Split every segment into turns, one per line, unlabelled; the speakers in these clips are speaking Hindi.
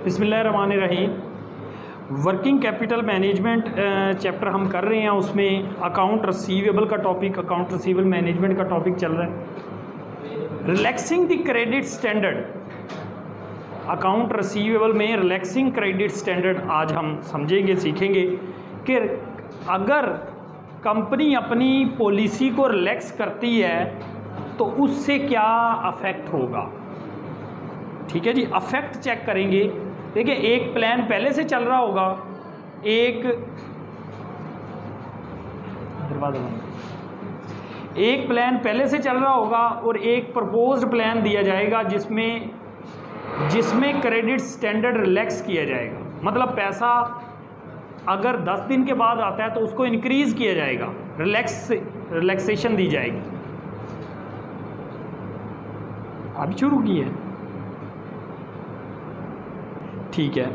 बिस्मिल्लाहिर्रहमानिर्रहीम। वर्किंग कैपिटल मैनेजमेंट चैप्टर हम कर रहे हैं, उसमें अकाउंट रिसीवेबल का टॉपिक, अकाउंट रिसीवेबल मैनेजमेंट का टॉपिक चल रहा है। Relaxing the credit standard, account receivable में रिलैक्सिंग क्रेडिट स्टैंडर्ड आज हम समझेंगे, सीखेंगे कि अगर कंपनी अपनी पॉलिसी को रिलैक्स करती है तो उससे क्या अफेक्ट होगा। ठीक है जी, अफेक्ट चेक करेंगे। देखिए, एक प्लान पहले से चल रहा होगा, एक प्लान पहले से चल रहा होगा और एक प्रपोज्ड प्लान दिया जाएगा जिसमें क्रेडिट स्टैंडर्ड रिलैक्स किया जाएगा। मतलब पैसा अगर 10 दिन के बाद आता है तो उसको इंक्रीज किया जाएगा, रिलैक्सेशन दी जाएगी। अभी शुरू की है, ठीक है।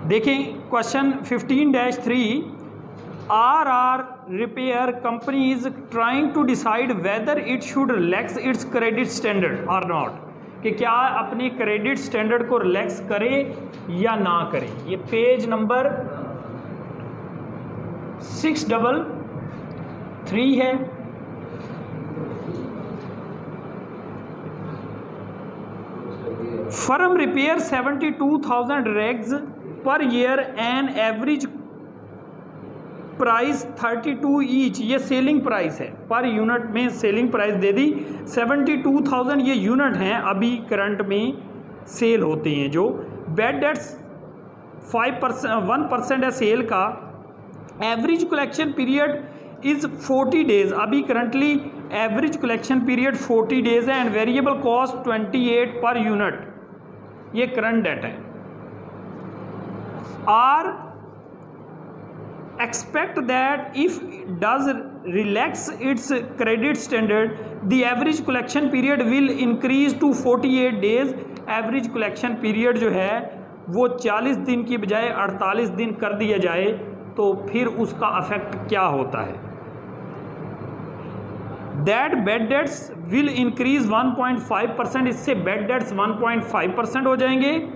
देखें question 15-3, R repair company is trying to decide whether it should relax its credit standard और नॉट, कि क्या अपने क्रेडिट स्टैंडर्ड को रिलैक्स करे या ना करे। ये पेज नंबर 633 है। Firm repair 72,000 rags per year and average price 32 each. ये सेलिंग प्राइस है, पर यूनिट में सेलिंग प्राइस दे दी 72,000। ये यूनिट हैं अभी करंट में सेल होते हैं। जो बैड डेट्स 1% है सेल का। Average collection period is 40 days. अभी currently average collection period 40 days है and variable cost 28 per unit. ये करंट डेट है। Are expect that if does relax its credit standard the average collection period will increase to 48 days. Average collection period जो है वो 40 दिन की बजाय 48 दिन कर दिया जाए तो फिर उसका अफेक्ट क्या होता है। That bad debts will increase 1.5%। इससे बैड डेट्स 1.5% हो जाएंगे।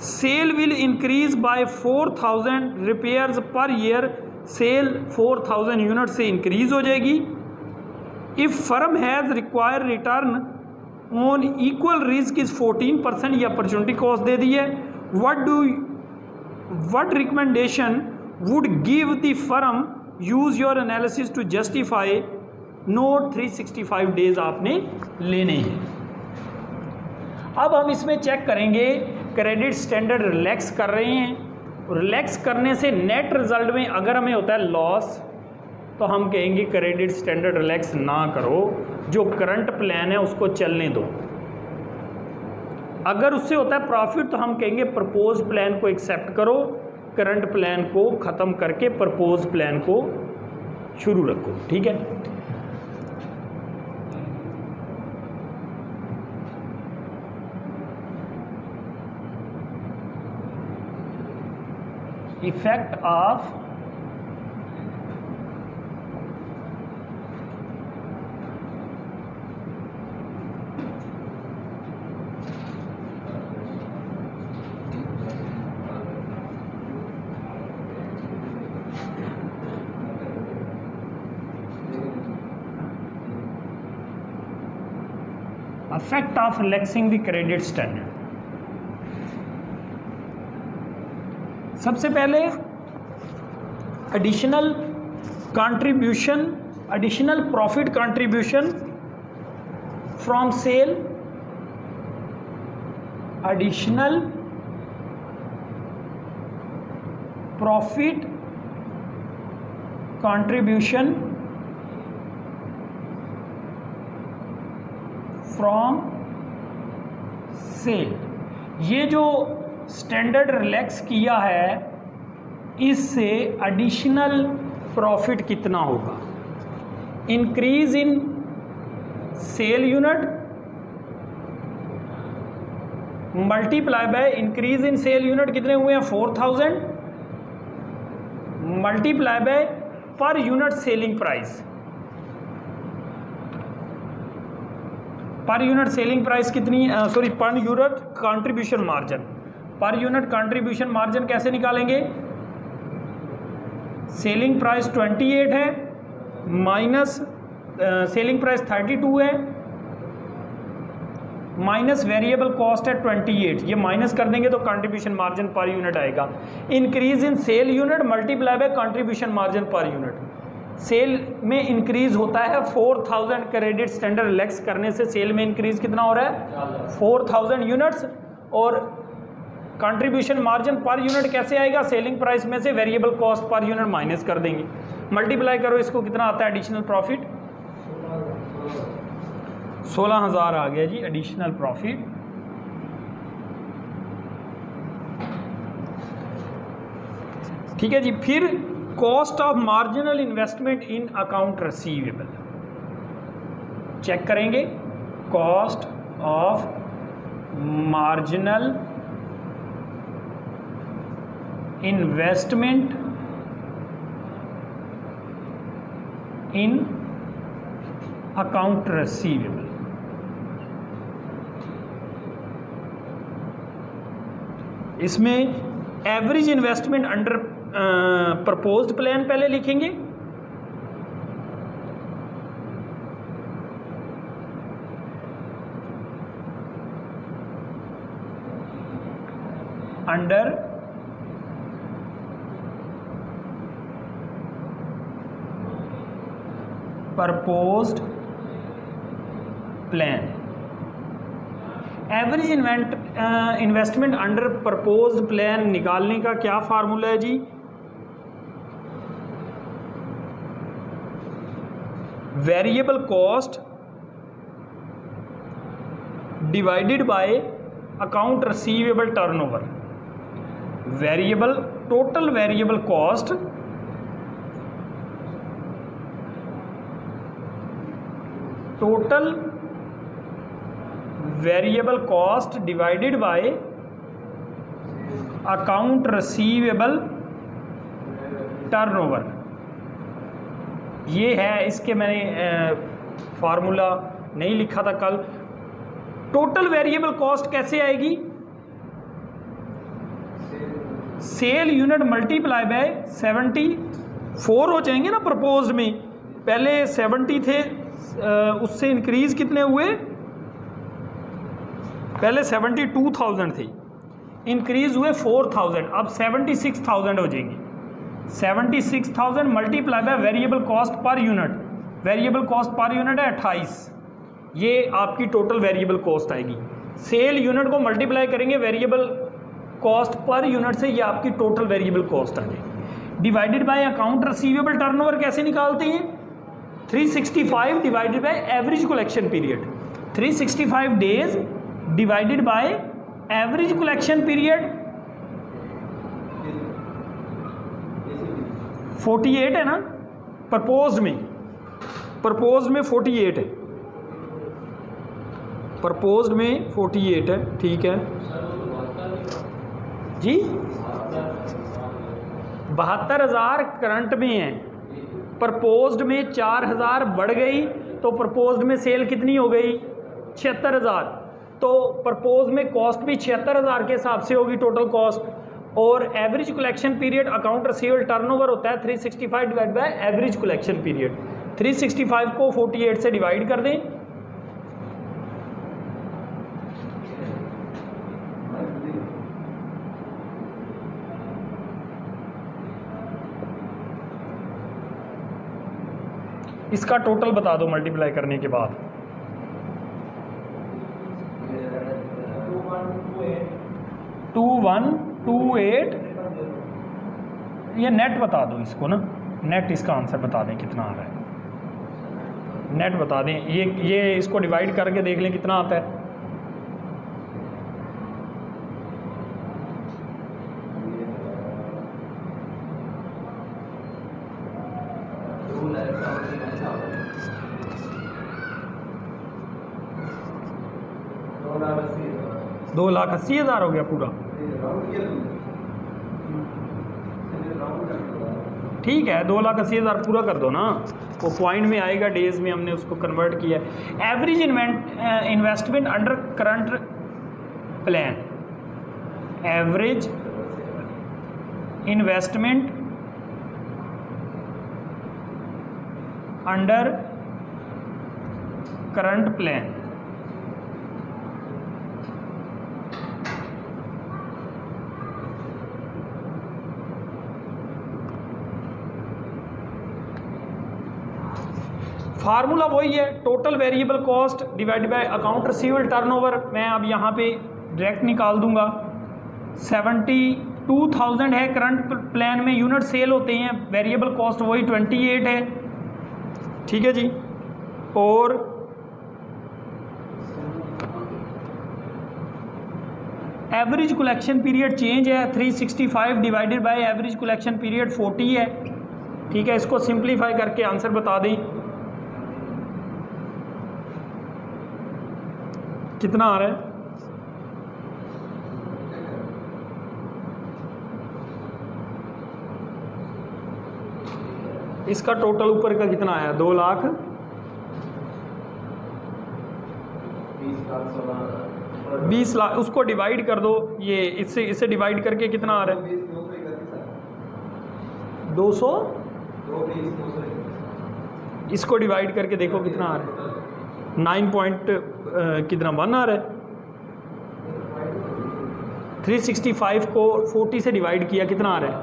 Sale will increase by 4,000 repairs per year. Sale 4,000 unit से इंक्रीज हो जाएगी। If firm has require return on equal risk is 14%। ये अपॉर्चुनिटी कॉस्ट दे दी है। What recommendation would give the firm, use your analysis to justify. Note 365 days आपने लेने हैं। अब हम इसमें चेक करेंगे, क्रेडिट स्टैंडर्ड रिलैक्स कर रहे हैं। रिलैक्स करने से नेट रिजल्ट में अगर हमें होता है लॉस तो हम कहेंगे क्रेडिट स्टैंडर्ड रिलैक्स ना करो, जो करंट प्लान है उसको चलने दो। अगर उससे होता है प्रॉफिट तो हम कहेंगे प्रपोज प्लान को एक्सेप्ट करो, करंट प्लान को ख़त्म करके प्रपोज प्लान को शुरू रखो। ठीक है। Effect of relaxing the credit standard. सबसे पहले additional contribution, additional profit contribution from sale, additional profit contribution from sale. ये जो स्टैंडर्ड रिलैक्स किया है इससे एडिशनल प्रॉफिट कितना होगा। Increase in sale unit multiply by increase in sale unit कितने हुए हैं 4,000 multiply by per unit selling price. Per unit selling price कितनी, sorry per unit contribution margin, per unit contribution margin कैसे निकालेंगे? सेलिंग प्राइस 28 है माइनस सेलिंग प्राइस 32 है माइनस वेरिएबल कॉस्ट है 28, ये माइनस कर देंगे तो कंट्रीब्यूशन मार्जिन पर यूनिट आएगा। Increase in sale unit multiply by contribution margin per unit. Sale में इंक्रीज होता है 4000 क्रेडिट स्टैंडर्ड रिलैक्स करने से सेल में इंक्रीज कितना हो रहा है? 4000 यूनिट्स। और कंट्रीब्यूशन मार्जिन पर यूनिट कैसे आएगा? सेलिंग प्राइस में से variable cost per unit minus कर देंगे, मल्टीप्लाई करो, इसको कितना आता है एडिशनल प्रॉफिट? 16,000 आ गया जी एडिशनल प्रॉफिट। ठीक है जी। फिर cost of marginal investment in account receivable check करेंगे। Cost of marginal investment in account receivable. इसमें average investment under proposed plan पहले लिखेंगे, under proposed plan. Average investment under proposed plan निकालने का क्या फार्मूला है जी? Variable cost divided by account receivable turnover. Variable total variable cost variable cost divided by account receivable turnover, ये है। इसके मैंने फार्मूला नहीं लिखा था कल। टोटल वेरिएबल कॉस्ट कैसे आएगी? सेल यूनिट मल्टीप्लाई बाय 74 हो जाएंगे ना प्रपोज्ड में। पहले 70 थे, उससे इंक्रीज कितने हुए? पहले 72,000 थे, इंक्रीज हुए 4000, अब 76,000 हो जाएंगे। 76,000 multiply by variable cost per unit. Variable cost per unit है 28, ये आपकी टोटल वेरिएबल कॉस्ट आएगी। सेल यूनिट को मल्टीप्लाई करेंगे वेरिएबल कॉस्ट पर यूनिट से, ये आपकी टोटल वेरिएबल कॉस्ट आ जाएगी। Divided by account receivable turnover कैसे निकालते हैं? 365 divided by average collection period. 365 days divided by average collection period 48 है ना प्रपोज्ड में। प्रपोज्ड में 48 है, प्रपोज्ड में 48 है। ठीक है जी। 72,000 करंट में है, प्रपोज्ड में 4,000 बढ़ गई तो प्रपोज्ड में सेल कितनी हो गई? 76,000। तो प्रपोज में कॉस्ट भी 76,000 के हिसाब से होगी टोटल कॉस्ट। और average collection period account receivable turnover होता है 365 divide by average collection period. 365 को 48 से डिवाइड कर दें, इसका टोटल बता दो मल्टीप्लाई करने के बाद। 2128, ये नेट बता दो इसको ना, नेट इसका आंसर बता दें कितना आ रहा है, नेट बता दें। ये इसको डिवाइड करके देख लें कितना आता है। दो 2,80,000 हो गया पूरा। ठीक है 2,80,000 पूरा कर दो ना, वो पॉइंट में आएगा, डेज में हमने उसको कन्वर्ट किया। Average investment under current plan, average investment under current plan. Formula वही है, total variable cost divided by account receivable turnover. मैं अब यहाँ पे डायरेक्ट निकाल दूंगा। 72,000 है करंट प्लान में यूनिट सेल होते हैं, वेरिएबल कॉस्ट वही 28 है, ठीक है जी। और एवरेज कलेक्शन पीरियड चेंज है 365 divided by average collection period 40 है, ठीक है। इसको सिंप्लीफाई करके आंसर बता दें कितना आ रहा है। इसका टोटल ऊपर का कितना आया, 2,20,00,000। उसको डिवाइड कर दो, ये इससे डिवाइड करके कितना आ रहा है, 200। इसको डिवाइड करके देखो कितना आ रहा है, 9 पॉइंट कितना 1 आ रहा है। 365 को 40 से डिवाइड किया कितना आ रहा है,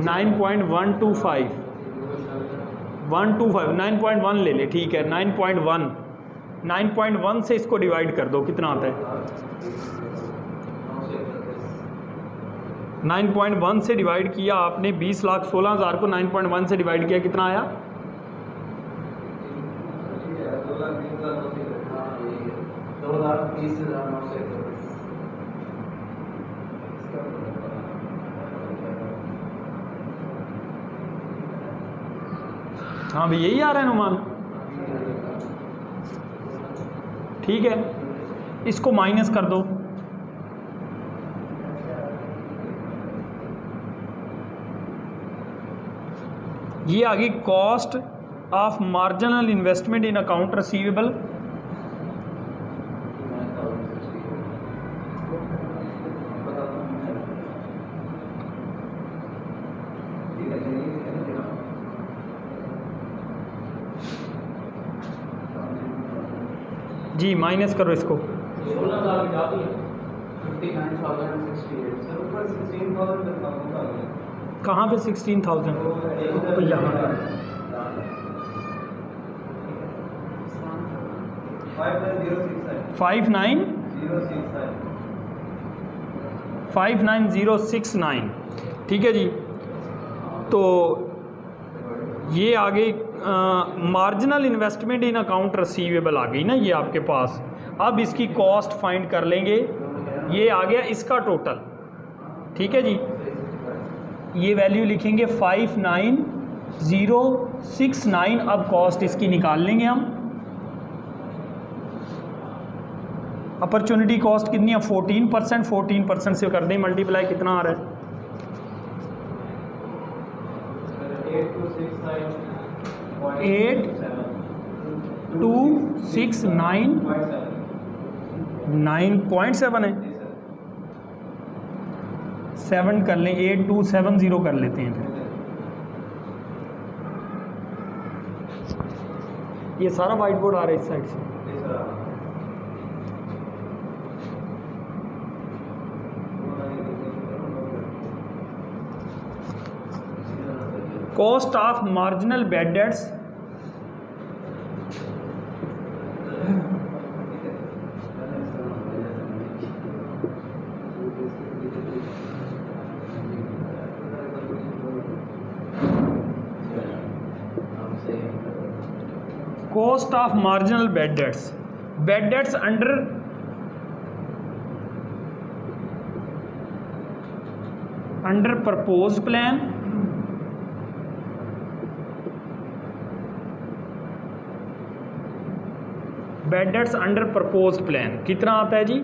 9.125 9.1 ले ले, ठीक है। 9.1 से इसको डिवाइड कर दो कितना आता है, 9.1 से डिवाइड किया आपने 20,16,000 को 9.1 से डिवाइड किया कितना आया,
2,30,931।
हाँ भाई यही आ रहा है नुमान, ठीक है। इसको माइनस कर दो, ये आ गई cost of marginal investment in account receivable. जी माइनस करो इसको,
16,068।
कहाँ पे 16,000, यहाँ 59,069, ठीक है जी। तो ये आ गई marginal investment in account receivable आ गई ना ये आपके पास। अब इसकी कॉस्ट फाइंड कर लेंगे, ये आ गया इसका टोटल, ठीक है जी। ये वैल्यू लिखेंगे 59,069। अब कॉस्ट इसकी निकाल लेंगे हम। अपॉर्चुनिटी कॉस्ट कितनी है, 14%। 14% से कर दें मल्टीप्लाई, कितना आ रहा है, 8269 9.7 है, 7 कर लें, 8270 कर लेते हैं। फिर ये सारा वाइट बोर्ड आ रहा है इस साइड से। Cost of marginal bad debts cost of marginal bad debts under proposed plan bad debts under proposed plan कितना आता है जी।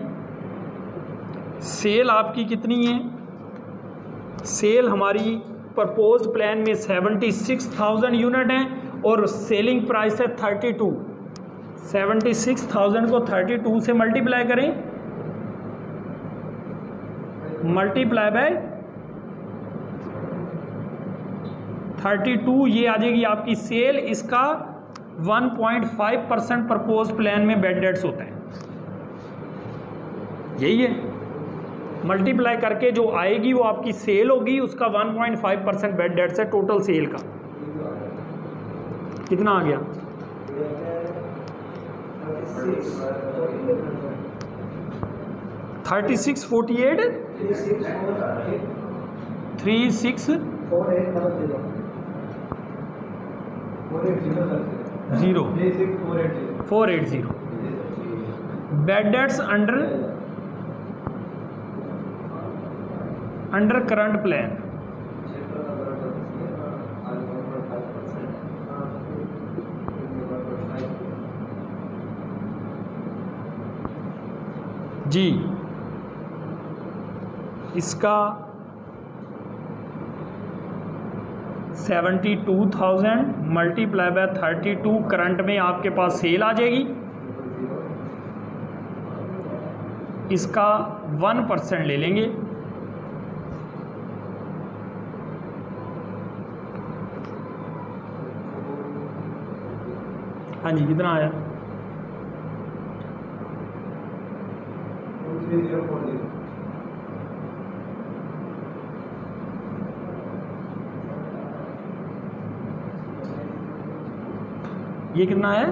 सेल आपकी कितनी है, सेल हमारी प्रपोज्ड प्लान में 76,000 यूनिट हैं और सेलिंग प्राइस है 32। 76,000 को 32 से मल्टीप्लाई करें, मल्टीप्लाई बाय 32, ये आ जाएगी आपकी सेल। इसका 1.5% प्रपोज प्लान में बेड डेट्स होता है, यही है। मल्टीप्लाई करके जो आएगी वो आपकी सेल होगी, उसका 1.5% बेड डेट्स है टोटल सेल का। कितना आ गया? 3648 3640 480 bad debts under current plan. जी, इसका 72,000 मल्टीप्लाई बाय 32 करंट में आपके पास सेल आ जाएगी। इसका 1% ले लेंगे, हाँ जी, कितना आया?
2340।
ये कितना है?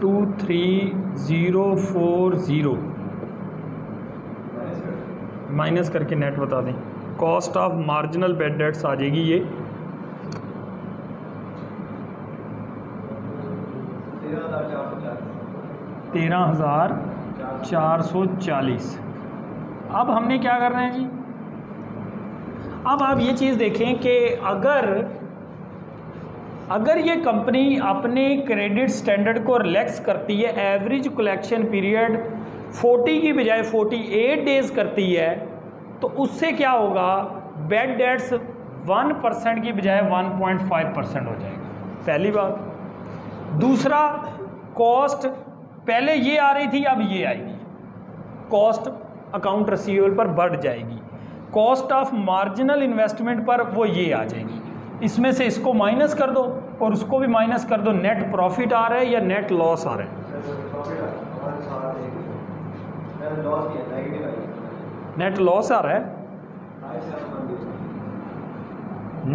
23040 माइनस करके नेट बता दें। Cost of marginal bad debts आ जाएगी ये 13,440। अब हमने क्या करना है जी? अब आप ये चीज़ देखें कि अगर ये कंपनी अपने क्रेडिट स्टैंडर्ड को रिलैक्स करती है, एवरेज कलेक्शन पीरियड 40 की बजाय 48 डेज़ करती है, तो उससे क्या होगा? बेड डेट्स 1% की बजाय 1.5% हो जाएगा, पहली बात। दूसरा, कॉस्ट पहले ये आ रही थी, अब ये आएगी, कॉस्ट अकाउंट रिसीवेबल पर बढ़ जाएगी। कॉस्ट ऑफ मार्जिनल इन्वेस्टमेंट पर वो ये आ जाएगी। इसमें से इसको माइनस कर दो और उसको भी माइनस कर दो, नेट प्रॉफिट आ रहा है या नेट लॉस आ रहा है? नेट लॉस आ रहा है,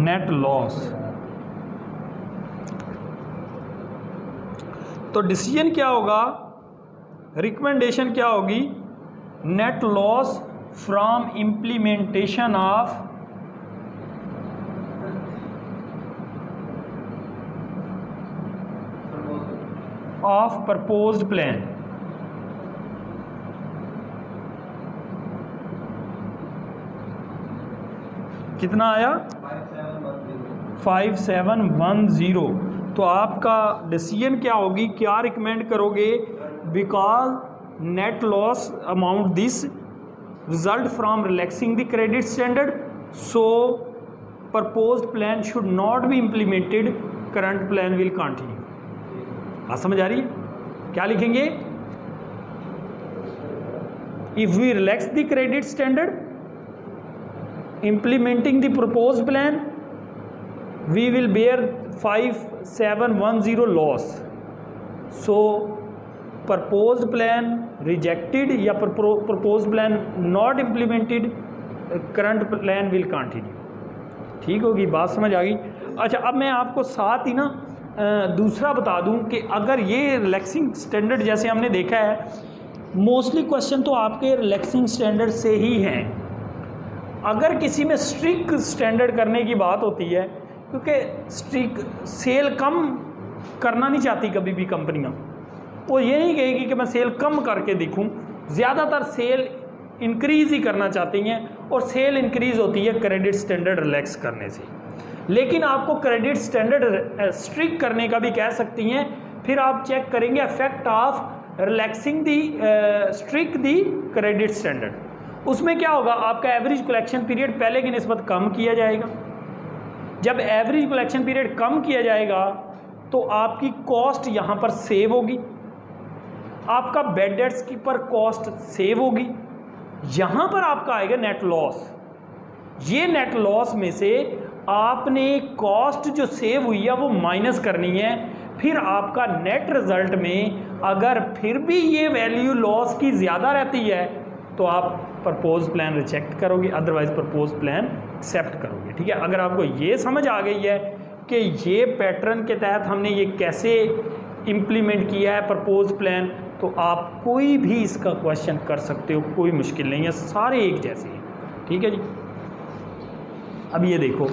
नेट लॉस। तो डिसीजन क्या होगा, रिकमेंडेशन क्या होगी? Net loss from implementation of proposed plan. कितना आया? 5710। तो आपका डिसीजन क्या होगी, क्या रिकमेंड करोगे? Because net loss amount this result from relaxing the credit standard, so proposed plan should not be implemented, current plan will continue. बात समझ आ रही है? क्या लिखेंगे? If we relax the credit standard, implementing the proposed plan, we will bear 5710 loss. So proposed plan rejected या proposed plan not implemented, current plan will continue। ठीक होगी, बात समझ आ गई? अच्छा, अब मैं आपको साथ ही ना दूसरा बता दूं कि अगर ये रिलैक्सिंग स्टैंडर्ड जैसे हमने देखा है, मोस्टली क्वेश्चन तो आपके रिलैक्सिंग स्टैंडर्ड से ही हैं। अगर किसी में स्ट्रिक्ट स्टैंडर्ड करने की बात होती है, क्योंकि स्ट्रिक्ट सेल कम करना नहीं चाहती कभी भी कंपनियां, वो ये नहीं कहेगी कि मैं सेल कम करके दिखूं, ज़्यादातर सेल इंक्रीज़ ही करना चाहती हैं, और सेल इंक्रीज़ होती है क्रेडिट स्टैंडर्ड रिलैक्स करने से। लेकिन आपको क्रेडिट स्टैंडर्ड स्ट्रिक्ट करने का भी कह सकती हैं, फिर आप चेक करेंगे effect of relaxing the strict the credit standard. उसमें क्या होगा, आपका एवरेज कलेक्शन पीरियड पहले की निस्बत कम किया जाएगा। जब एवरेज कलेक्शन पीरियड कम किया जाएगा तो आपकी कॉस्ट यहाँ पर सेव होगी, आपका बेड डेट्स की पर कॉस्ट सेव होगी, यहाँ पर आपका आएगा नेट लॉस। ये नेट लॉस में से आपने कॉस्ट जो सेव हुई है वो माइनस करनी है, फिर आपका नेट रिजल्ट में अगर फिर भी ये वैल्यू लॉस की ज़्यादा रहती है तो आप प्रपोज प्लान रिजेक्ट करोगे, अदरवाइज प्रपोज प्लान एक्सेप्ट करोगे। ठीक है, अगर आपको ये समझ आ गई है कि ये पैटर्न के तहत हमने ये कैसे इम्प्लीमेंट किया है प्रपोज प्लान, तो आप कोई भी इसका क्वेश्चन कर सकते हो, कोई मुश्किल नहीं है, सारे एक जैसे हैं। ठीक है जी। अब ये देखो